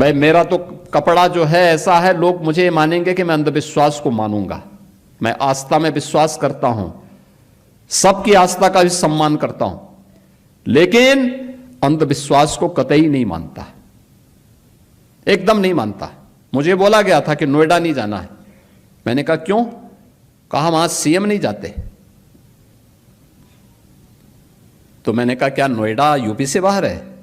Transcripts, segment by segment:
भाई मेरा तो कपड़ा जो है ऐसा है, लोग मुझे मानेंगे कि मैं अंधविश्वास को मानूंगा। मैं आस्था में विश्वास करता हूं, सबकी आस्था का भी सम्मान करता हूं, लेकिन अंधविश्वास को कतई नहीं मानता, एकदम नहीं मानता। मुझे बोला गया था कि नोएडा नहीं जाना है। मैंने कहा क्यों? कहा वहां सीएम नहीं जाते। तो मैंने कहा क्या नोएडा यूपी से बाहर है?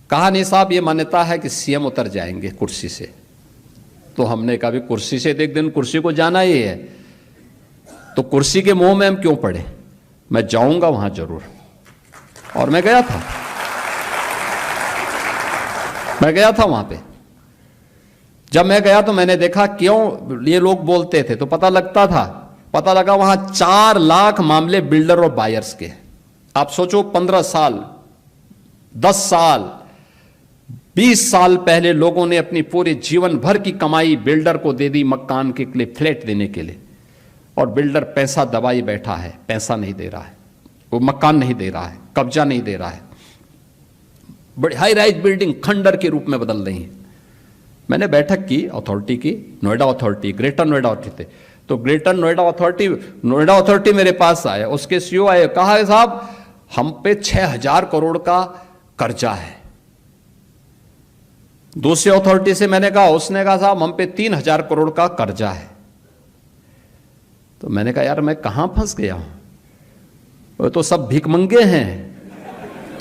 कहा नहीं साहब, ये मान्यता है कि सीएम उतर जाएंगे कुर्सी से। तो हमने कहा भी कुर्सी से तो एक दिन कुर्सी को जाना ही है, तो कुर्सी के मोह में हम क्यों पड़े? मैं जाऊंगा वहां जरूर। और मैं गया था वहां पे। जब मैं गया तो मैंने देखा क्यों ये लोग बोलते थे, तो पता लगा वहां 4 लाख मामले बिल्डर और बायर्स के। आप सोचो 15 साल, 10 साल, 20 साल पहले लोगों ने अपनी पूरे जीवन भर की कमाई बिल्डर को दे दी मकान के लिए, फ्लैट देने के लिए, और बिल्डर पैसा दबाई बैठा है, पैसा नहीं दे रहा है, वो मकान नहीं दे रहा है, कब्जा नहीं दे रहा है, बड़ी हाई राइज बिल्डिंग खंडर के रूप में बदल रही है। मैंने बैठक की अथॉरिटी की, Noida authority, greater Noida authority थे। तो ग्रेटर नोएडा अथॉरिटी मेरे पास आया, उसके सीईओ आए, कहा साहब हम पे 6000 करोड़ का कर्जा है। दूसरी अथॉरिटी से मैंने कहा, उसने कहा साहब हम पे 3000 करोड़ का कर्जा है। तो मैंने कहा यार मैं कहां फंस गया हूं, वो तो सब भिखमंगे हैं।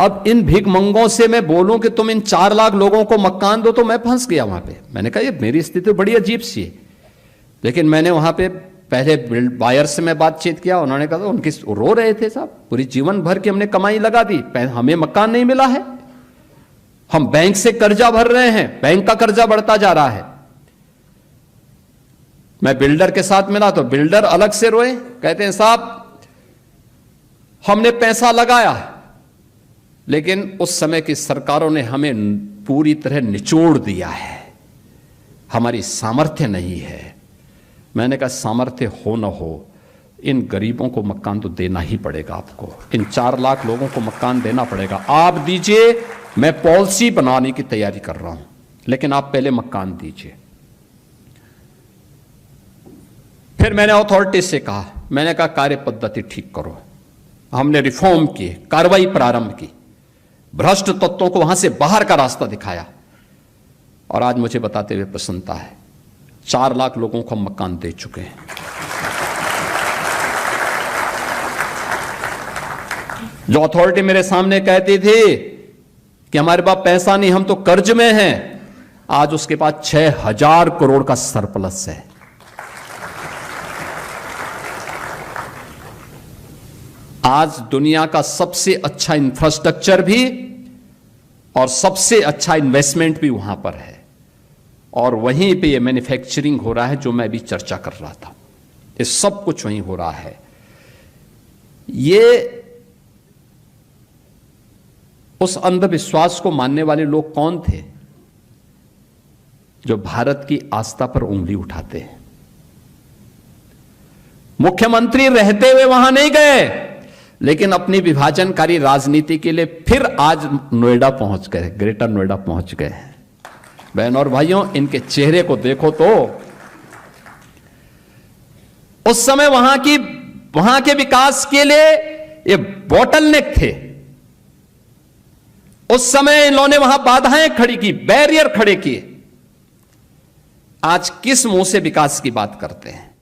अब इन भिखमंगों से मैं बोलूं कि तुम इन 4 लाख लोगों को मकान दो, तो मैं फंस गया वहां पे। मैंने कहा ये मेरी स्थिति बड़ी अजीब सी है। लेकिन मैंने वहां पे पहले बायर से मैं बातचीत किया, उन्होंने कहा उनकी रो रहे थे साहब, पूरी जीवन भर की हमने कमाई लगा दी, हमें मकान नहीं मिला है, हम बैंक से कर्जा भर रहे हैं, बैंक का कर्जा बढ़ता जा रहा है। मैं बिल्डर के साथ मिला तो बिल्डर अलग से रोए, कहते हैं साहब हमने पैसा लगाया, लेकिन उस समय की सरकारों ने हमें पूरी तरह निचोड़ दिया है, हमारी सामर्थ्य नहीं है। मैंने कहा सामर्थ्य हो न हो, इन गरीबों को मकान तो देना ही पड़ेगा आपको, इन 4 लाख लोगों को मकान देना पड़ेगा। आप दीजिए, मैं पॉलिसी बनाने की तैयारी कर रहा हूं, लेकिन आप पहले मकान दीजिए। फिर मैंने अथॉरिटी से कहा, मैंने कहा कार्य पद्धति ठीक करो। हमने रिफॉर्म की, कार्रवाई प्रारंभ की, भ्रष्ट तत्वों को वहां से बाहर का रास्ता दिखाया, और आज मुझे बताते हुए प्रसन्नता है 4 लाख लोगों को हम मकान दे चुके हैं। जो अथॉरिटी मेरे सामने कहती थी कि हमारे पास पैसा नहीं, हम तो कर्ज में हैं, आज उसके पास 6000 करोड़ का सरप्लस है। आज दुनिया का सबसे अच्छा इंफ्रास्ट्रक्चर भी और सबसे अच्छा इन्वेस्टमेंट भी वहां पर है, और वहीं पे ये मैन्युफैक्चरिंग हो रहा है जो मैं अभी चर्चा कर रहा था, ये सब कुछ वहीं हो रहा है। ये उस अंधविश्वास को मानने वाले लोग कौन थे जो भारत की आस्था पर उंगली उठाते हैं? मुख्यमंत्री रहते हुए वहां नहीं गए, लेकिन अपनी विभाजनकारी राजनीति के लिए फिर आज नोएडा पहुंच गए, ग्रेटर नोएडा पहुंच गए। बहन और भाइयों, इनके चेहरे को देखो तो उस समय वहां के विकास के लिए ये बॉटलनेक थे। उस समय इन्होंने वहां बाधाएं खड़ी की, बैरियर खड़े किए। आज किस मुंह से विकास की बात करते हैं?